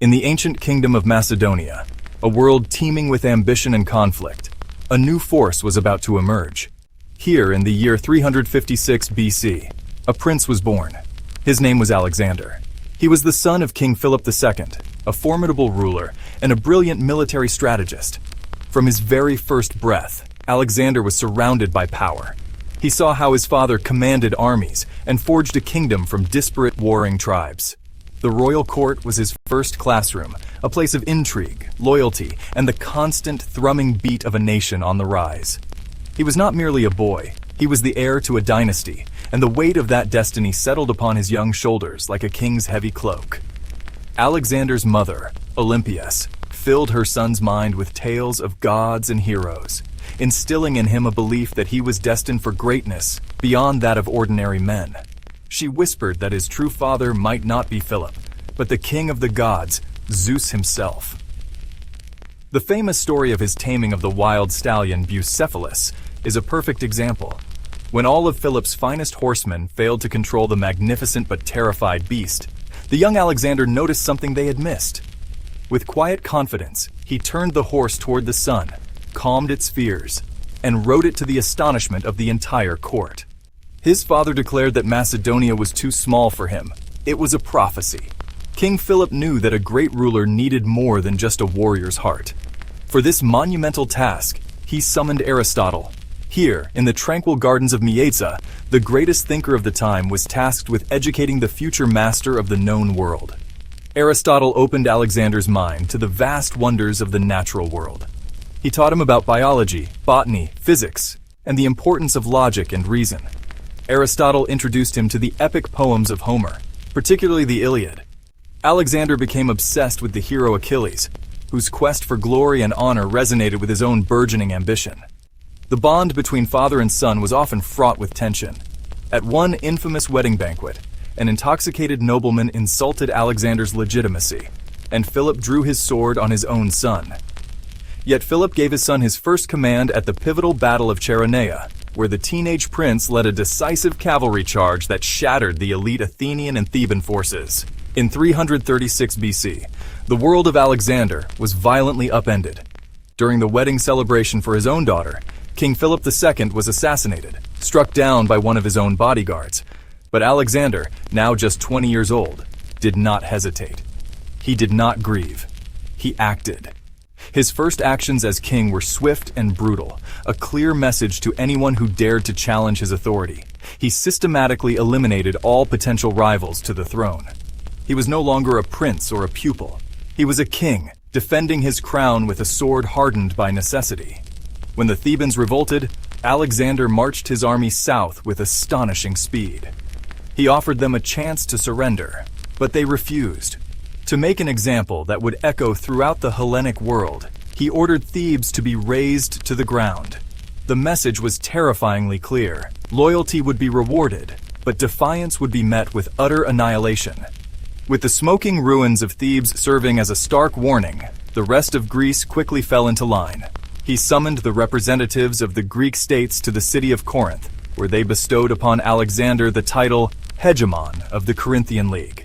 In the ancient kingdom of Macedonia, a world teeming with ambition and conflict, a new force was about to emerge. Here, in the year 356 BC, a prince was born. His name was Alexander. He was the son of King Philip II, a formidable ruler and a brilliant military strategist. From his very first breath, Alexander was surrounded by power. He saw how his father commanded armies and forged a kingdom from disparate warring tribes. The royal court was his first classroom, a place of intrigue, loyalty, and the constant thrumming beat of a nation on the rise. He was not merely a boy, he was the heir to a dynasty, and the weight of that destiny settled upon his young shoulders like a king's heavy cloak. Alexander's mother, Olympias, filled her son's mind with tales of gods and heroes, instilling in him a belief that he was destined for greatness beyond that of ordinary men. She whispered that his true father might not be Philip, but the king of the gods, Zeus himself. The famous story of his taming of the wild stallion Bucephalus is a perfect example. When all of Philip's finest horsemen failed to control the magnificent but terrified beast, the young Alexander noticed something they had missed. With quiet confidence, he turned the horse toward the sun, calmed its fears, and rode it to the astonishment of the entire court. His father declared that Macedonia was too small for him. It was a prophecy. King Philip knew that a great ruler needed more than just a warrior's heart. For this monumental task, he summoned Aristotle. Here, in the tranquil gardens of Mieza, the greatest thinker of the time was tasked with educating the future master of the known world. Aristotle opened Alexander's mind to the vast wonders of the natural world. He taught him about biology, botany, physics, and the importance of logic and reason. Aristotle introduced him to the epic poems of Homer, particularly the Iliad. Alexander became obsessed with the hero Achilles, whose quest for glory and honor resonated with his own burgeoning ambition. The bond between father and son was often fraught with tension. At one infamous wedding banquet, an intoxicated nobleman insulted Alexander's legitimacy, and Philip drew his sword on his own son. Yet Philip gave his son his first command at the pivotal Battle of Chaeronea, where the teenage prince led a decisive cavalry charge that shattered the elite Athenian and Theban forces. In 336 BC, the world of Alexander was violently upended. During the wedding celebration for his own daughter, King Philip II was assassinated, struck down by one of his own bodyguards. But Alexander, now just 20 years old, did not hesitate. He did not grieve. He acted. His first actions as king were swift and brutal, a clear message to anyone who dared to challenge his authority. He systematically eliminated all potential rivals to the throne. He was no longer a prince or a pupil. He was a king, defending his crown with a sword hardened by necessity. When the Thebans revolted, Alexander marched his army south with astonishing speed. He offered them a chance to surrender, but they refused. To make an example that would echo throughout the Hellenic world, he ordered Thebes to be razed to the ground. The message was terrifyingly clear. Loyalty would be rewarded, but defiance would be met with utter annihilation. With the smoking ruins of Thebes serving as a stark warning, the rest of Greece quickly fell into line. He summoned the representatives of the Greek states to the city of Corinth, where they bestowed upon Alexander the title hegemon of the Corinthian League.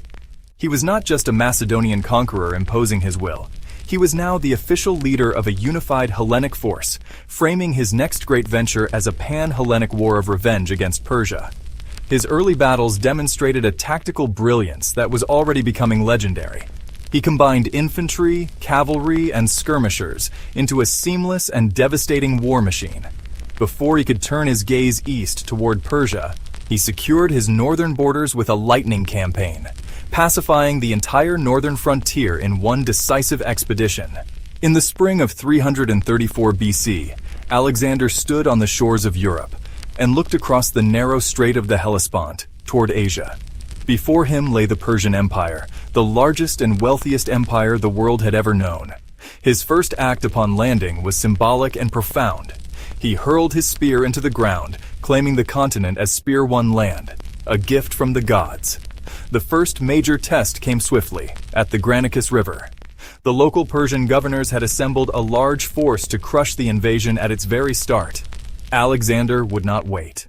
He was not just a Macedonian conqueror imposing his will. He was now the official leader of a unified Hellenic force, framing his next great venture as a pan-Hellenic war of revenge against Persia. His early battles demonstrated a tactical brilliance that was already becoming legendary. He combined infantry, cavalry, and skirmishers into a seamless and devastating war machine. Before he could turn his gaze east toward Persia, he secured his northern borders with a lightning campaign, pacifying the entire northern frontier in one decisive expedition. In the spring of 334 BC, Alexander stood on the shores of Europe and looked across the narrow strait of the Hellespont toward Asia. Before him lay the Persian Empire, the largest and wealthiest empire the world had ever known. His first act upon landing was symbolic and profound. He hurled his spear into the ground, claiming the continent as spear-won land, a gift from the gods. The first major test came swiftly, at the Granicus River. The local Persian governors had assembled a large force to crush the invasion at its very start. Alexander would not wait.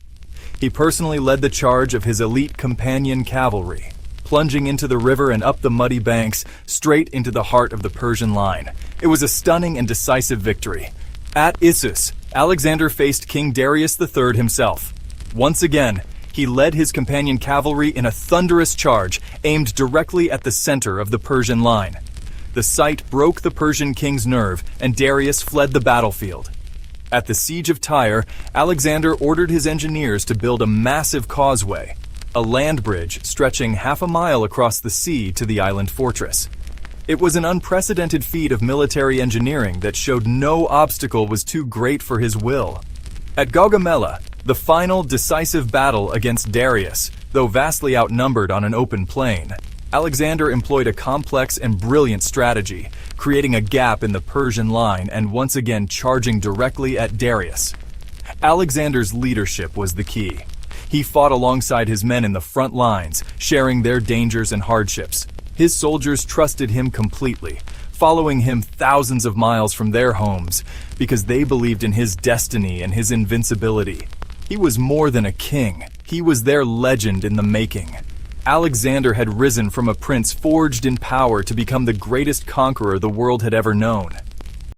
He personally led the charge of his elite companion cavalry. plunging into the river and up the muddy banks, straight into the heart of the Persian line. It was a stunning and decisive victory. At Issus, Alexander faced King Darius III himself. Once again, he led his companion cavalry in a thunderous charge aimed directly at the center of the Persian line. The sight broke the Persian king's nerve, and Darius fled the battlefield. At the siege of Tyre, Alexander ordered his engineers to build a massive causeway, a land bridge stretching half a mile across the sea to the island fortress. It was an unprecedented feat of military engineering that showed no obstacle was too great for his will. At Gaugamela, the final decisive battle against Darius, though vastly outnumbered on an open plain, Alexander employed a complex and brilliant strategy, creating a gap in the Persian line and once again charging directly at Darius. Alexander's leadership was the key. He fought alongside his men in the front lines, sharing their dangers and hardships. His soldiers trusted him completely, following him thousands of miles from their homes because they believed in his destiny and his invincibility. He was more than a king. He was their legend in the making. Alexander had risen from a prince forged in power to become the greatest conqueror the world had ever known.